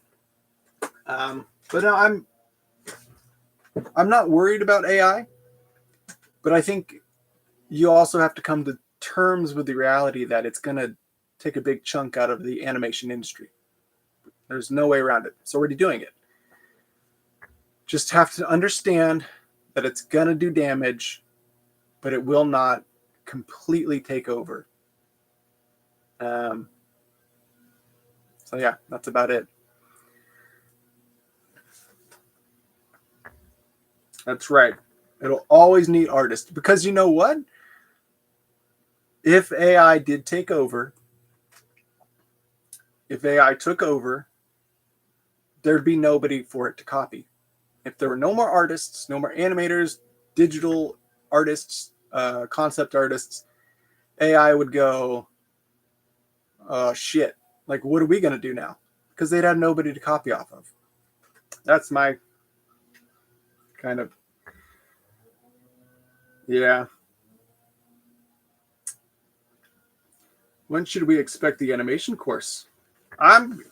But no, I'm not worried about AI, but I think you also have to come to terms with the reality that it's going to take a big chunk out of the animation industry. There's no way around it. It's already doing it. Just have to understand that it's going to do damage, but it will not completely take over. So yeah, that's about it. That's right. It'll always need artists, because you know what? If AI did take over, if AI took over, there'd be nobody for it to copy. If there were no more artists, no more animators, digital artists, concept artists, AI would go, oh shit, like what are we going to do now? Because they'd have nobody to copy off of. That's my kind of, yeah. When should we expect the animation course? I'm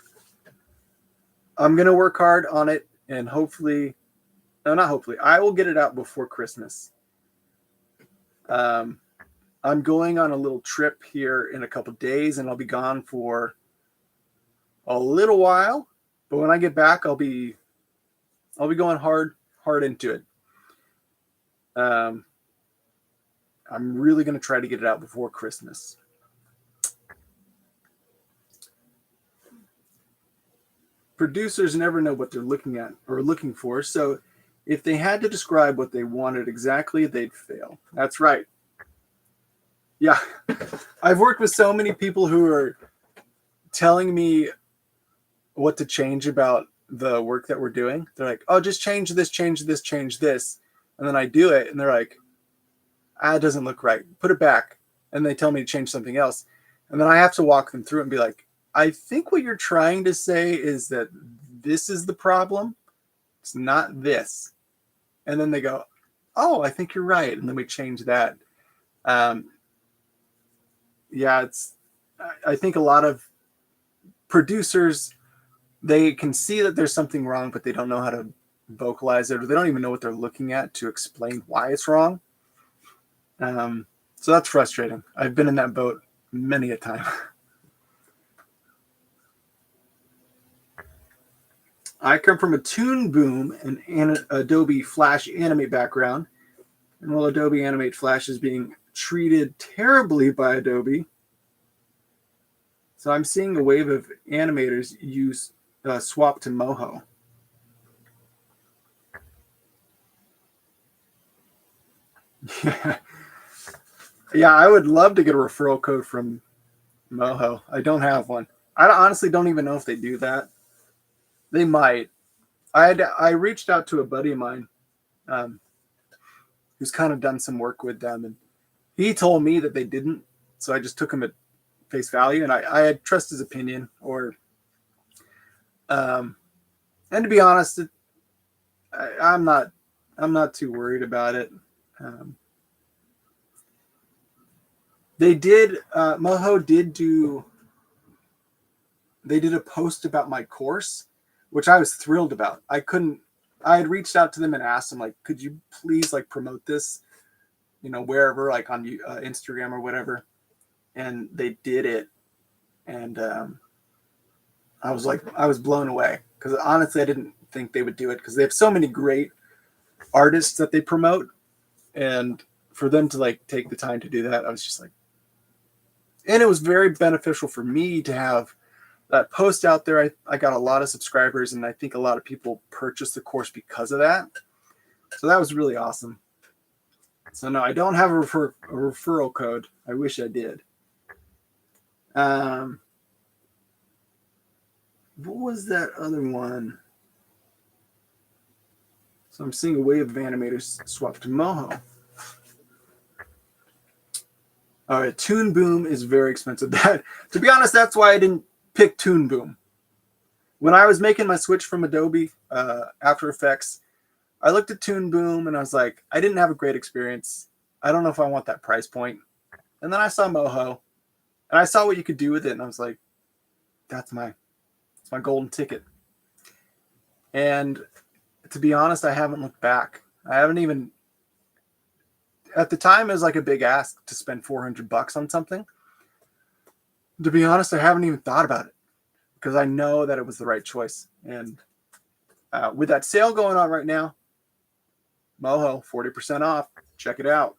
going to work hard on it, and hopefully, no, not hopefully, I will get it out before Christmas. I'm going on a little trip here in a couple days, and I'll be gone for a little while. But when I get back, I'll be going hard into it. I'm really going to try to get it out before Christmas. Producers never know what they're looking at or looking for, so if they had to describe what they wanted exactly, they'd fail. That's right. Yeah, I've worked with so many people who are telling me what to change about the work that we're doing. They're like, oh, just change this, change this, change this. And then I do it, and they're like, it doesn't look right. Put it back. And they tell me to change something else. And then I have to walk them through it and be like, I think what you're trying to say is that this is the problem. It's not this. And then they go, oh, I think you're right. And then we change that. Yeah, I think a lot of producers, they can see that there's something wrong, but they don't know how to vocalize it, or they don't even know what they're looking at to explain why it's wrong. So that's frustrating. I've been in that boat many a time. I come from a Toon Boom and Adobe Flash Animate background. And while Adobe Animate Flash is being treated terribly by Adobe, so I'm seeing a wave of animators swap to Moho. Yeah, I would love to get a referral code from Moho. I don't have one. I honestly don't even know if they do that. They might. I reached out to a buddy of mine who's kind of done some work with them, and he told me that they didn't. So I just took him at face value, and I trust his opinion. And to be honest, I'm not too worried about it. They did. Moho did do. They did a post about my course, which I was thrilled about. I had reached out to them and asked them, like, could you please like promote this, wherever, like on Instagram or whatever. And they did it. And I was blown away, because honestly, I didn't think they would do it, because they have so many great artists that they promote. And for them to like take the time to do that, I was just like, And it was very beneficial for me to have that post out there. I got a lot of subscribers, and I think a lot of people purchased the course because of that. So that was really awesome. So no, I don't have a referral code. I wish I did. What was that other one? So I'm seeing a wave of animators swap to Moho. All right, Toon Boom is very expensive. That, to be honest, that's why I didn't pick Toon Boom. When I was making my switch from Adobe After Effects, I looked at Toon Boom and I was like, I didn't have a great experience. I don't know if I want that price point. And then I saw Moho, and I saw what you could do with it, and I was like, that's my golden ticket. And to be honest, I haven't looked back. I haven't even, at the time, it was like a big ask to spend $400 on something. To be honest, I haven't even thought about it because I know that it was the right choice. And with that sale going on right now, Moho, 40% off. Check it out.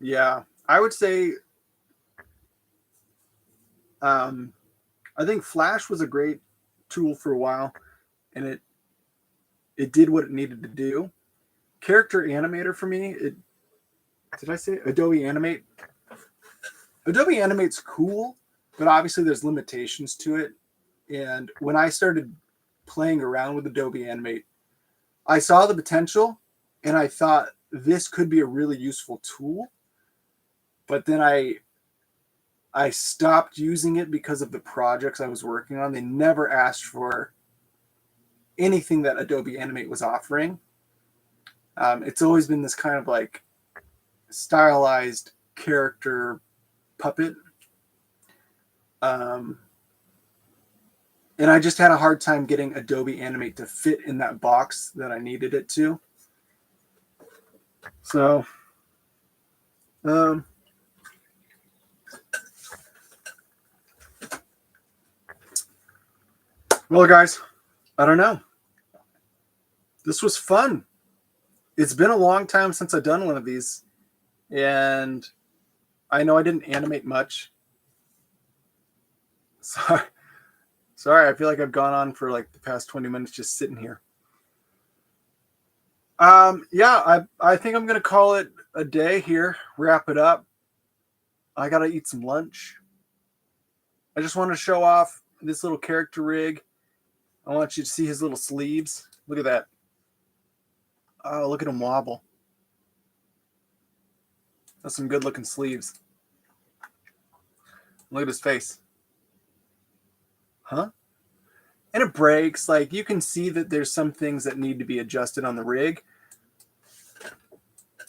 Yeah, I would say I think Flash was a great tool for a while, and it did what it needed to do. Character Animator for me, did I say Adobe Animate? Adobe Animate's cool, but obviously there's limitations to it. And when I started playing around with Adobe Animate, I saw the potential, and I thought this could be a really useful tool. But then I stopped using it because of the projects I was working on. They never asked for anything that Adobe Animate was offering. It's always been this kind of like stylized character puppet. And I just had a hard time getting Adobe Animate to fit in that box that I needed it to. So, well, guys, I don't know. This was fun. It's been a long time since I've done one of these, and I know I didn't animate much. Sorry, I feel like I've gone on for like the past 20 minutes just sitting here. Yeah, I think I'm gonna call it a day here. Wrap it up. I gotta eat some lunch. I just want to show off this little character rig. I want you to see his little sleeves. Look at that. Oh, look at him wobble. That's some good looking sleeves. Look at his face. Huh? And it breaks. Like, you can see that there's some things that need to be adjusted on the rig.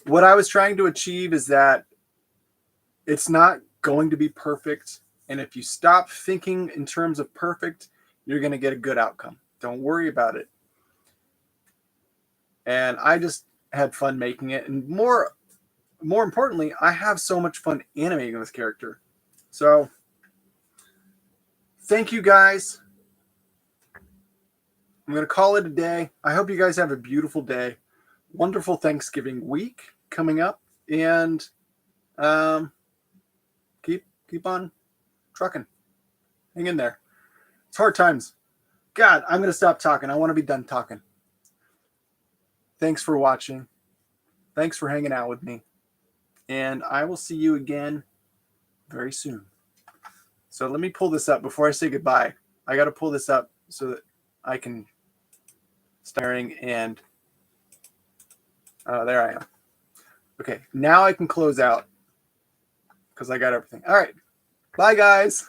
What I was trying to achieve is that it's not going to be perfect. And if you stop thinking in terms of perfect, you're going to get a good outcome. Don't worry about it. And I just had fun making it. And more importantly, I have so much fun animating this character. So thank you, guys. I'm going to call it a day. I hope you guys have a beautiful day. Wonderful Thanksgiving week coming up. And keep on trucking. Hang in there. It's hard times. God, I'm going to stop talking. I want to be done talking. Thanks for watching. Thanks for hanging out with me. And I will see you again very soon. So let me pull this up before I say goodbye. I got to pull this up so that I can staring and there I am. Okay, now I can close out because I got everything. All right. Bye, guys.